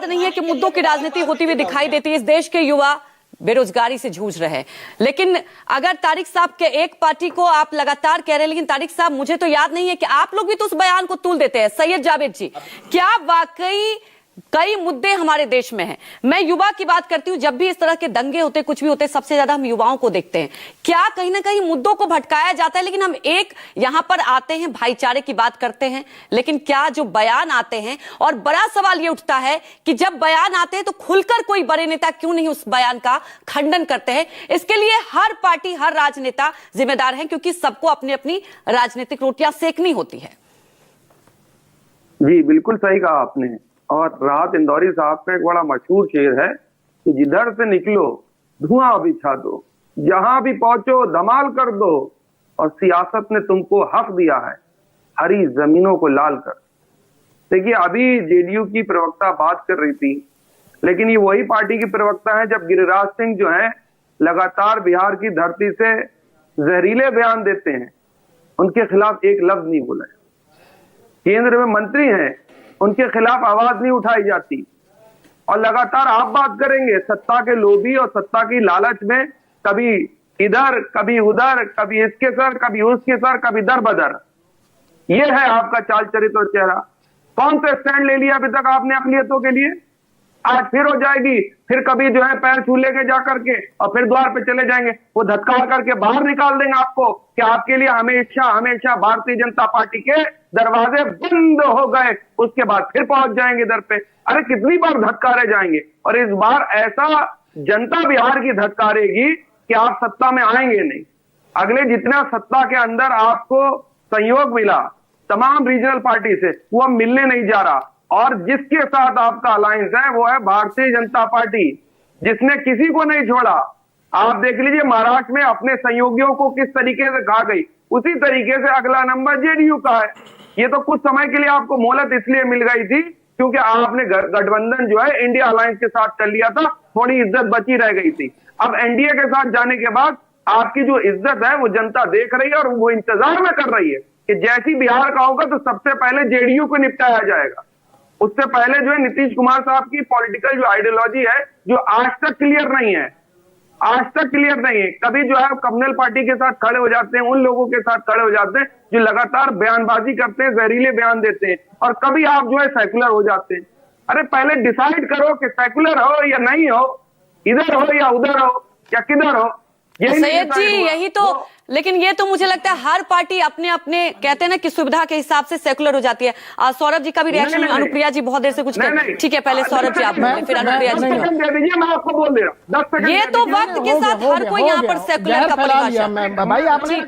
नहीं है कि मुद्दों की राजनीति होती हुई दिखाई देती है। इस देश के युवा बेरोजगारी से जूझ रहे हैं, लेकिन अगर तारिक साहब के एक पार्टी को आप लगातार कह रहे हैं, लेकिन तारिक साहब मुझे तो याद नहीं है कि आप लोग भी तो उस बयान को तूल देते हैं। सैयद जावेद जी, क्या वाकई कई मुद्दे हमारे देश में हैं? मैं युवा की बात करती हूं, जब भी इस तरह के दंगे होते, कुछ भी होते, सबसे ज्यादा हम युवाओं को देखते हैं। क्या कहीं ना कहीं मुद्दों को भटकाया जाता है, लेकिन हम एक यहां पर आते हैं, भाईचारे की बात करते हैं, लेकिन क्या जो बयान आते हैं, और बड़ा सवाल यह उठता है कि जब बयान आते हैं तो खुलकर कोई बड़े नेता क्यों नहीं उस बयान का खंडन करते हैं? इसके लिए हर पार्टी, हर राजनेता जिम्मेदार है, क्योंकि सबको अपनी अपनी राजनीतिक रोटियां सेकनी होती है। जी बिल्कुल सही कहा आपने। और राहत इंदौरी साहब का एक बड़ा मशहूर शेर है कि जिधर से निकलो धुआं बिछा दो, जहां भी पहुंचो धमाल कर दो, और सियासत ने तुमको हक दिया है हरी जमीनों को लाल कर। देखिए, अभी जेडीयू की प्रवक्ता बात कर रही थी, लेकिन ये वही पार्टी की प्रवक्ता है जब गिरिराज सिंह जो है लगातार बिहार की धरती से जहरीले बयान देते हैं, उनके खिलाफ एक लफ्ज नहीं बोला है। केंद्र में मंत्री हैं, उनके खिलाफ आवाज नहीं उठाई जाती, और लगातार आप बात करेंगे सत्ता के लोभी और सत्ता की लालच में, कभी इधर कभी उधर, कभी इसके सर कभी उसके सर, कभी दर बदर। ये है आपका चाल चरित्र और चेहरा। कौन सा स्टैंड ले लिया अभी तक आपने अकलियतों के लिए? आज फिर हो जाएगी, फिर कभी जो है पैर छू लेके जा करके और फिर द्वार पे चले जाएंगे, वो धक्का करके बाहर निकाल देंगे आपको कि आपके लिए हमेशा हमेशा भारतीय जनता पार्टी के दरवाजे बंद हो गए। उसके बाद फिर पहुंच जाएंगे दर पे। अरे कितनी बार धक्कारे जाएंगे? और इस बार ऐसा जनता बिहार की धक्कारेगी कि आप सत्ता में आएंगे नहीं। अगले जितना सत्ता के अंदर आपको सहयोग मिला तमाम रीजनल पार्टी से, वो अब मिलने नहीं जा रहा। और जिसके साथ आपका अलायंस है वो है भारतीय जनता पार्टी, जिसने किसी को नहीं छोड़ा। आप देख लीजिए महाराष्ट्र में अपने सहयोगियों को किस तरीके से खा गई, उसी तरीके से अगला नंबर जेडीयू का है। ये तो कुछ समय के लिए आपको मोहलत इसलिए मिल गई थी क्योंकि आपने गठबंधन जो है इंडिया अलायंस के साथ कर लिया था, थोड़ी इज्जत बची रह गई थी। अब एनडीए के साथ जाने के बाद आपकी जो इज्जत है वो जनता देख रही है, और वो इंतजार में कर रही है कि जैसी बिहार का होगा तो सबसे पहले जेडीयू को निपटाया जाएगा। उससे पहले जो है नीतीश कुमार साहब की पॉलिटिकल जो आइडियोलॉजी है, जो आज तक क्लियर नहीं है, आज तक क्लियर नहीं है। कभी जो है कम्युनल पार्टी के साथ खड़े हो जाते हैं, उन लोगों के साथ खड़े हो जाते हैं जो लगातार बयानबाजी करते हैं, जहरीले बयान देते हैं, और कभी आप जो है सेकुलर हो जाते हैं। अरे पहले डिसाइड करो कि सेकुलर हो या नहीं हो, इधर हो या उधर हो या किधर हो। सैयद जी यही तो, लेकिन ये तो मुझे लगता है हर पार्टी अपने अपने कहते हैं ना कि सुविधा के हिसाब से सेकुलर हो जाती है। सौरभ जी का भी रिएक्शन। अनुप्रिया जी बहुत देर से कुछ ठीक है, पहले सौरभ जी आप बोलें, फिर अनुप्रिया जी। मैं आपको बोल दे रहा हूं, ये तो वक्त के साथ हर कोई यहाँ पर सेकुलर का परिभाषा। भाई आपने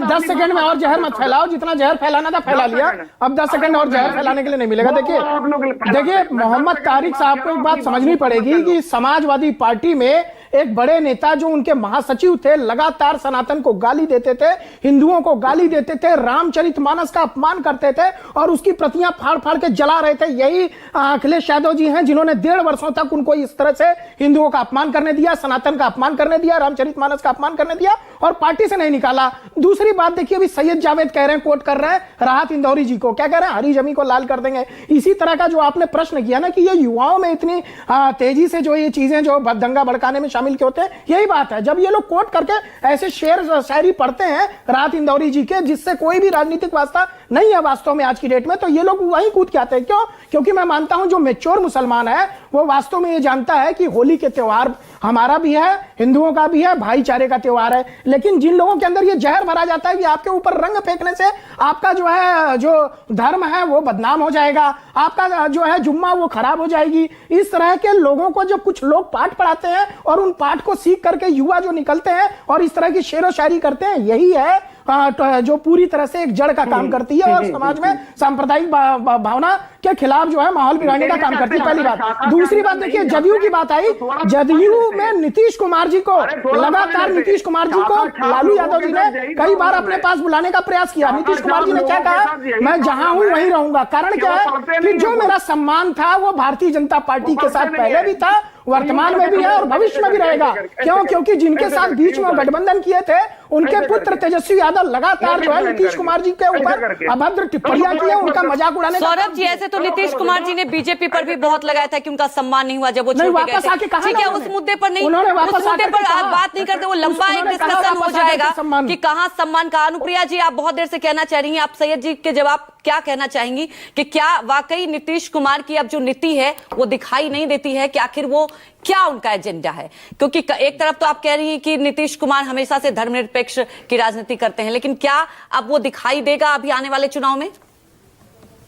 10 सेकंड में और जहर मत फैलाओ, जितना जहर फैलाना था फैला लिया, अब 10 सेकंड और जहर फैलाने के लिए नहीं मिलेगा। देखिए मोहम्मद तारिक साहब को एक बात समझनी पड़ेगी कि समाजवादी पार्टी में एक बड़े नेता जो उनके महासचिव थे, लगातार सनातन को गाली देते थे, हिंदुओं को गाली देते थे, रामचरितमानस का अपमान करते थे और उसकी प्रतियां फाड़ फाड़ के जला रहे थे। यही अखिलेश यादव जी हैं जिन्होंने 1.5 वर्षों तक उनको इस तरह से हिंदुओं का अपमान करने दिया, सनातन का अपमान करने दिया, रामचरितमानस का अपमान करने दिया, और पार्टी से नहीं निकाला। दूसरी बात देखिए, अभी सैयद जावेद कह रहे हैं, कोट कर रहे हैं राहत इंदौरी जी को, क्या कह रहे हैं? हरी जमी को लाल कर देंगे। इसी तरह का जो आपने प्रश्न किया ना कि ये युवाओं में इतनी तेजी से जो ये चीजें जो दंगा भड़काने में शामिल क्यों होते हैं, यही बात है। जब ये लोग कोट करके ऐसे शेर शायरी पढ़ते हैं राहत इंदौरी जी के, जिससे कोई भी राजनीतिक वास्ता नहीं है वास्तव में आज की डेट में, तो ये लोग वहीं कूद के आते हैं। क्यों? क्योंकि मैं मानता हूं जो मैच्योर मुसलमान है वो वास्तव में ये जानता है कि होली के त्योहार हमारा भी है, हिंदुओं का भी है, भाईचारे का त्योहार है। लेकिन जिन लोगों के अंदर ये जहर भरा जाता है कि आपके ऊपर रंग फेंकने से आपका जो है जो धर्म है वो बदनाम हो जाएगा, आपका जो है जुम्मा वो खराब हो जाएगी, इस तरह के लोगों को जब कुछ लोग पाठ पढ़ाते हैं और उन पाठ को सीख करके युवा जो निकलते हैं और इस तरह की शेरो शायरी करते हैं, यही है जो पूरी तरह से एक जड़ का काम करती है और समाज में सांप्रदायिक भावना के खिलाफ जो है माहौल बिगाड़ने का काम करती है। पहली बात। दूसरी बात देखिए, जदयू की बात आई, जदयू में नीतीश कुमार जी को लगातार नीतीश कुमार जी को लालू यादव जी ने कई बार अपने पास बुलाने का प्रयास किया। नीतीश कुमार जी ने क्या कहा? मैं जहां हूं वहीं रहूंगा। कारण क्या है कि जो मेरा सम्मान था वो भारतीय जनता पार्टी के साथ पहले भी था वर्तमान में भी है और भविष्य में भी रहेगा। क्यों? क्योंकि जिनके साथ बीच में गठबंधन किए थे उनके पुत्र तेजस्वी यादव लगातार जो है नीतीश कुमार जी के ऊपर अभद्र टिप्पणियां की है, उनका मजाक उड़ाने का। सौरभ जी, ऐसे तो नीतीश कुमार जी ने बीजेपी पर भी बहुत लगाया था कि उनका सम्मान नहीं हुआ जब वो छोड़ के गए वापस आके कहा थे। ठीक है, उस मुद्दे पर नहीं, उस मुद्दे पर आप बात नहीं करते, वो लंबा एक डिस्कशन हो जाएगा कि कहां सम्मान का। अनुप्रिया जी, आप बहुत देर से कहना चाह रही हैं, आप सैयद जी के जवाब क्या कहना चाहेंगी कि क्या वाकई नीतीश कुमार की अब जो नीति है वो दिखाई नहीं देती है कि आखिर वो क्या उनका एजेंडा है? क्योंकि एक तरफ तो आप कह रही हैं कि नीतीश कुमार हमेशा से धर्मनिरपेक्ष की राजनीति करते हैं, लेकिन क्या अब वो दिखाई देगा अभी आने वाले चुनाव में?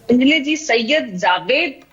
अंजलि जी, सैयद जावेद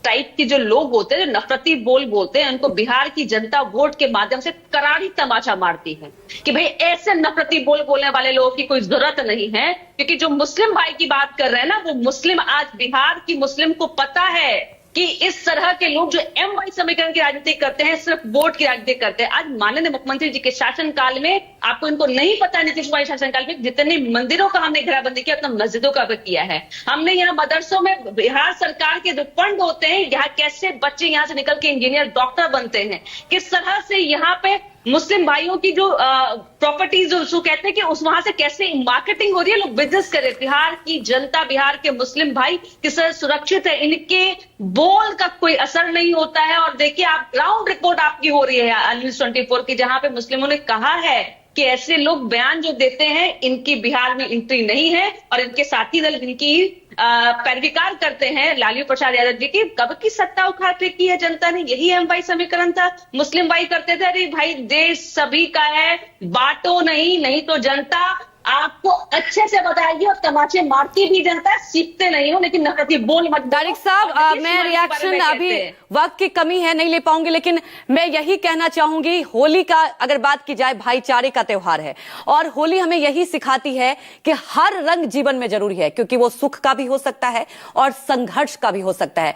टाइप के जो लोग होते हैं, जो नफरती बोल बोलते हैं, उनको बिहार की जनता वोट के माध्यम से करारी तमाचा मारती है कि भाई ऐसे नफरती बोल बोलने वाले लोगों की कोई जरूरत नहीं है। क्योंकि जो मुस्लिम भाई की बात कर रहे हैं ना, वो मुस्लिम, आज बिहार की मुस्लिम को पता है कि इस तरह के लोग जो MY समीकरण की राजनीति करते हैं, सिर्फ वोट की राजनीति करते हैं। आज माननीय मुख्यमंत्री जी के शासनकाल में, आपको इनको नहीं पता, नीतीश कुमार शासनकाल में जितने मंदिरों का हमने घेराबंदी किया, उतना मस्जिदों का भी किया है हमने। यहाँ मदरसों में बिहार सरकार के जो फंड होते हैं, यहाँ कैसे बच्चे यहाँ से निकल के इंजीनियर, डॉक्टर बनते हैं, किस तरह से यहाँ पे मुस्लिम भाइयों की जो प्रॉपर्टीज जो कहते हैं कि उस वहां से कैसे मार्केटिंग हो रही है, लोग बिजनेस कर रहे हैं। बिहार की जनता, बिहार के मुस्लिम भाई किस तरह सुरक्षित है, इनके बोल का कोई असर नहीं होता है। और देखिए, आप ग्राउंड रिपोर्ट आपकी हो रही है न्यूज़ 24 की, जहां पे मुस्लिमों ने कहा है कि ऐसे लोग बयान जो देते हैं, इनकी बिहार में एंट्री नहीं है। और इनके साथी दल इनकी पैरविकार करते हैं लालू प्रसाद यादव जी की। कब की सत्ता उखाड़ फेंकी है जनता ने, यही MY समीकरण था। मुस्लिम भाई करते थे, अरे भाई देश सभी का है, बांटो नहीं तो जनता आपको अच्छे से बताएगी। और तमाचे मारती भी जनता, सीखते नहीं हो, लेकिन नफरती बोल मत। तारिक साहब, मैं रिएक्शन अभी वक्त की कमी है नहीं ले पाऊंगी, लेकिन मैं यही कहना चाहूंगी, होली का अगर बात की जाए, भाईचारे का त्योहार है और होली हमें यही सिखाती है कि हर रंग जीवन में जरूरी है, क्योंकि वो सुख का भी हो सकता है और संघर्ष का भी हो सकता है।